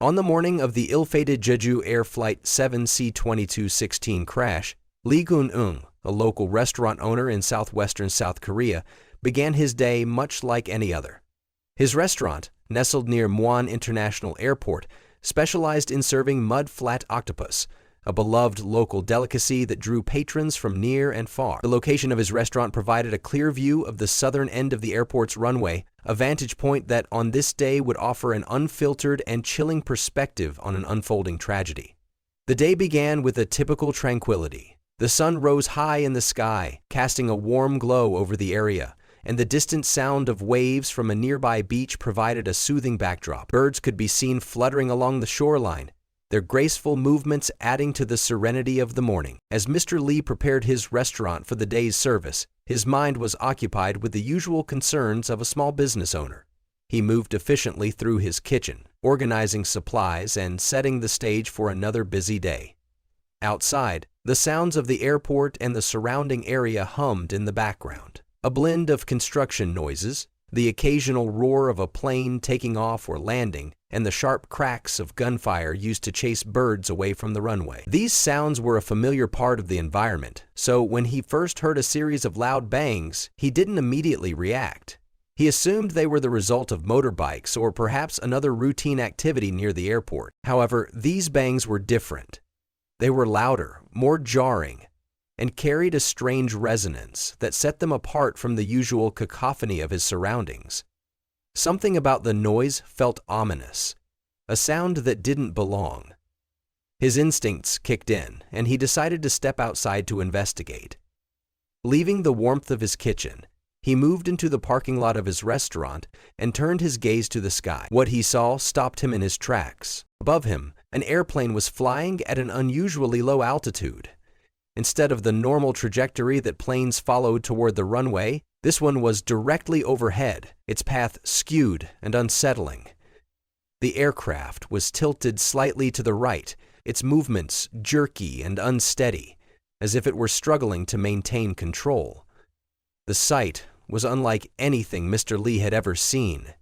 On the morning of the ill-fated Jeju Air Flight 7C-2216 crash, Lee Geun-young, a local restaurant owner in southwestern South Korea, began his day much like any other. His restaurant, nestled near Muan International Airport, specialized in serving mud-flat octopus, a beloved local delicacy that drew patrons from near and far. The location of his restaurant provided a clear view of the southern end of the airport's runway, a vantage point that on this day would offer an unfiltered and chilling perspective on an unfolding tragedy. The day began with a typical tranquility. The sun rose high in the sky, casting a warm glow over the area, and the distant sound of waves from a nearby beach provided a soothing backdrop. Birds could be seen fluttering along the shoreline, their graceful movements adding to the serenity of the morning. As Mr. Lee prepared his restaurant for the day's service, his mind was occupied with the usual concerns of a small business owner. He moved efficiently through his kitchen, organizing supplies and setting the stage for another busy day. Outside, the sounds of the airport and the surrounding area hummed in the background. A blend of construction noises, the occasional roar of a plane taking off or landing, and the sharp cracks of gunfire used to chase birds away from the runway. These sounds were a familiar part of the environment, so when he first heard a series of loud bangs, he didn't immediately react. He assumed they were the result of motorbikes or perhaps another routine activity near the airport. However, these bangs were different. They were louder, more jarring, and carried a strange resonance that set them apart from the usual cacophony of his surroundings. Something about the noise felt ominous, a sound that didn't belong. His instincts kicked in, and he decided to step outside to investigate. Leaving the warmth of his kitchen, he moved into the parking lot of his restaurant and turned his gaze to the sky. What he saw stopped him in his tracks. Above him, an airplane was flying at an unusually low altitude. Instead of the normal trajectory that planes followed toward the runway, this one was directly overhead, its path skewed and unsettling. The aircraft was tilted slightly to the right, its movements jerky and unsteady, as if it were struggling to maintain control. The sight was unlike anything Mr. Lee had ever seen.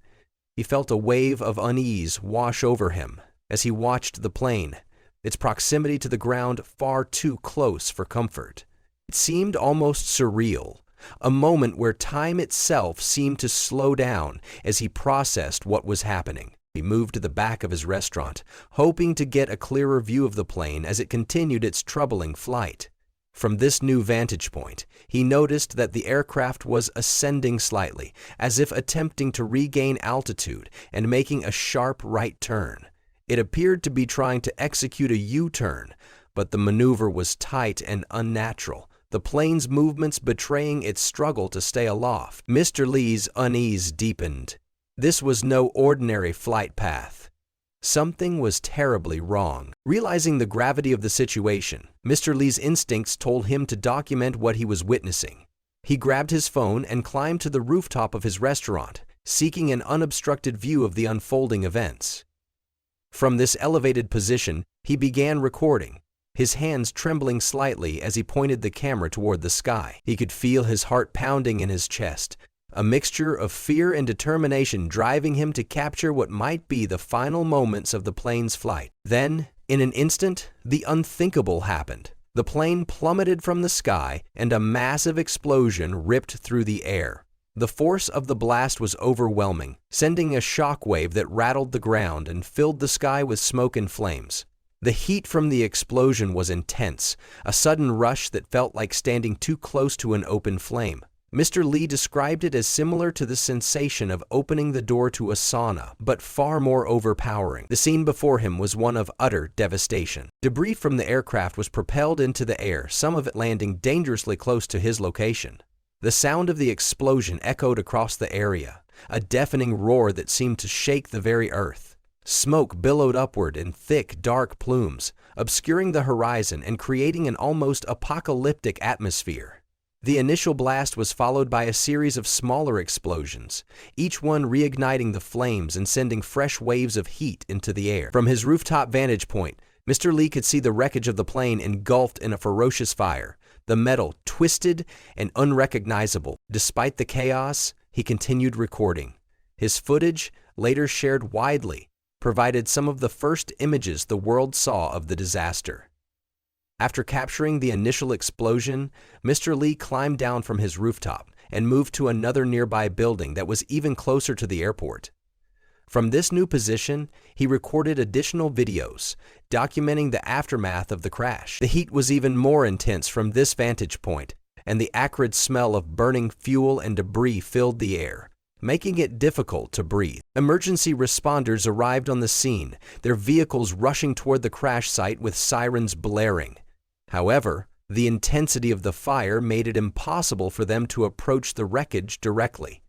He felt a wave of unease wash over him as he watched the plane, its proximity to the ground far too close for comfort. It seemed almost surreal, a moment where time itself seemed to slow down as he processed what was happening. He moved to the back of his restaurant, hoping to get a clearer view of the plane as it continued its troubling flight. From this new vantage point, he noticed that the aircraft was ascending slightly, as if attempting to regain altitude and making a sharp right turn. It appeared to be trying to execute a U-turn, but the maneuver was tight and unnatural, the plane's movements betraying its struggle to stay aloft. Mr. Lee's unease deepened. This was no ordinary flight path. Something was terribly wrong. Realizing the gravity of the situation, Mr. Lee's instincts told him to document what he was witnessing. He grabbed his phone and climbed to the rooftop of his restaurant, seeking an unobstructed view of the unfolding events. From this elevated position, he began recording, his hands trembling slightly as he pointed the camera toward the sky. He could feel his heart pounding in his chest, a mixture of fear and determination driving him to capture what might be the final moments of the plane's flight. Then, in an instant, the unthinkable happened. The plane plummeted from the sky, and a massive explosion ripped through the air. The force of the blast was overwhelming, sending a shockwave that rattled the ground and filled the sky with smoke and flames. The heat from the explosion was intense, a sudden rush that felt like standing too close to an open flame. Mr. Lee described it as similar to the sensation of opening the door to a sauna, but far more overpowering. The scene before him was one of utter devastation. Debris from the aircraft was propelled into the air, some of it landing dangerously close to his location. The sound of the explosion echoed across the area, a deafening roar that seemed to shake the very earth. Smoke billowed upward in thick, dark plumes, obscuring the horizon and creating an almost apocalyptic atmosphere. The initial blast was followed by a series of smaller explosions, each one reigniting the flames and sending fresh waves of heat into the air. From his rooftop vantage point, Mr. Lee could see the wreckage of the plane engulfed in a ferocious fire, the metal twisted and unrecognizable. Despite the chaos, he continued recording. His footage, later shared widely, provided some of the first images the world saw of the disaster. After capturing the initial explosion, Mr. Lee climbed down from his rooftop and moved to another nearby building that was even closer to the airport. From this new position, he recorded additional videos, documenting the aftermath of the crash. The heat was even more intense from this vantage point, and the acrid smell of burning fuel and debris filled the air, making it difficult to breathe. Emergency responders arrived on the scene, their vehicles rushing toward the crash site with sirens blaring. However, the intensity of the fire made it impossible for them to approach the wreckage directly.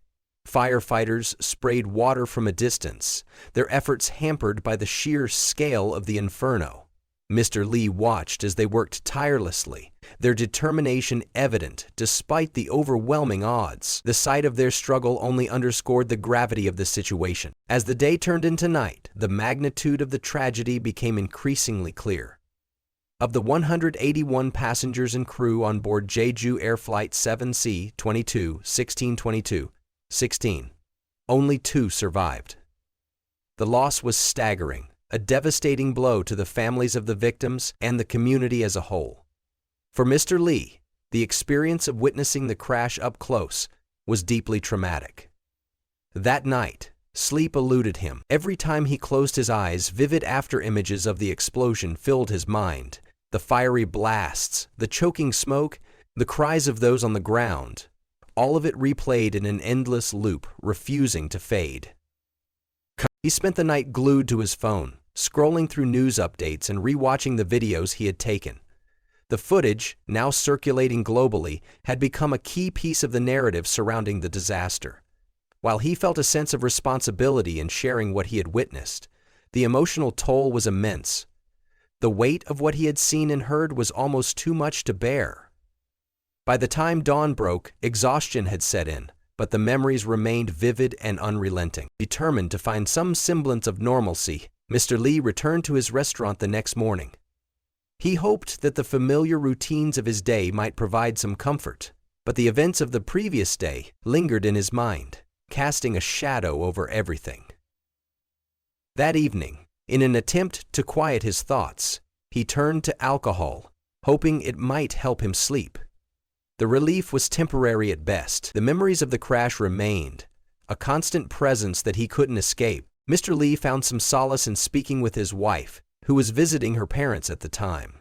Firefighters sprayed water from a distance, their efforts hampered by the sheer scale of the inferno. Mr. Lee watched as they worked tirelessly, their determination evident despite the overwhelming odds. The sight of their struggle only underscored the gravity of the situation. As the day turned into night, the magnitude of the tragedy became increasingly clear. Of the 181 passengers and crew on board Jeju Air Flight 7C-22-1622-16, only 2 survived. The loss was staggering, a devastating blow to the families of the victims and the community as a whole. For Mr. Lee, the experience of witnessing the crash up close was deeply traumatic. That night, sleep eluded him. Every time he closed his eyes, vivid after-images of the explosion filled his mind. The fiery blasts, the choking smoke, the cries of those on the ground, all of it replayed in an endless loop, refusing to fade. He spent the night glued to his phone, scrolling through news updates and rewatching the videos he had taken. The footage, now circulating globally, had become a key piece of the narrative surrounding the disaster. While he felt a sense of responsibility in sharing what he had witnessed, the emotional toll was immense. The weight of what he had seen and heard was almost too much to bear. By the time dawn broke, exhaustion had set in, but the memories remained vivid and unrelenting. Determined to find some semblance of normalcy, Mr. Lee returned to his restaurant the next morning. He hoped that the familiar routines of his day might provide some comfort, but the events of the previous day lingered in his mind, casting a shadow over everything. That evening, in an attempt to quiet his thoughts, he turned to alcohol, hoping it might help him sleep. The relief was temporary at best. The memories of the crash remained, a constant presence that he couldn't escape. Mr. Lee found some solace in speaking with his wife, who was visiting her parents at the time.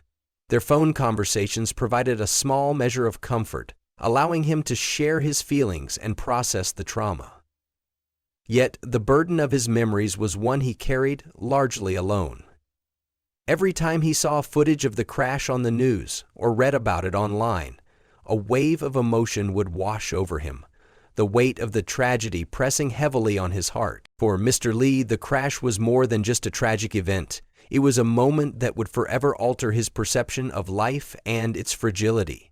Their phone conversations provided a small measure of comfort, allowing him to share his feelings and process the trauma. Yet the burden of his memories was one he carried largely alone. Every time he saw footage of the crash on the news or read about it online, a wave of emotion would wash over him, the weight of the tragedy pressing heavily on his heart. For Mr. Lee, the crash was more than just a tragic event. It was a moment that would forever alter his perception of life and its fragility.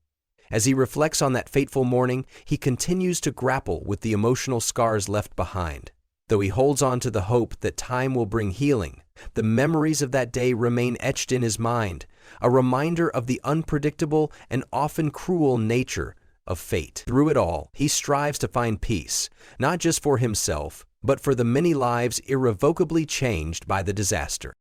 As he reflects on that fateful morning, he continues to grapple with the emotional scars left behind. Though he holds on to the hope that time will bring healing, the memories of that day remain etched in his mind, a reminder of the unpredictable and often cruel nature of fate. Through it all, he strives to find peace, not just for himself, but for the many lives irrevocably changed by the disaster.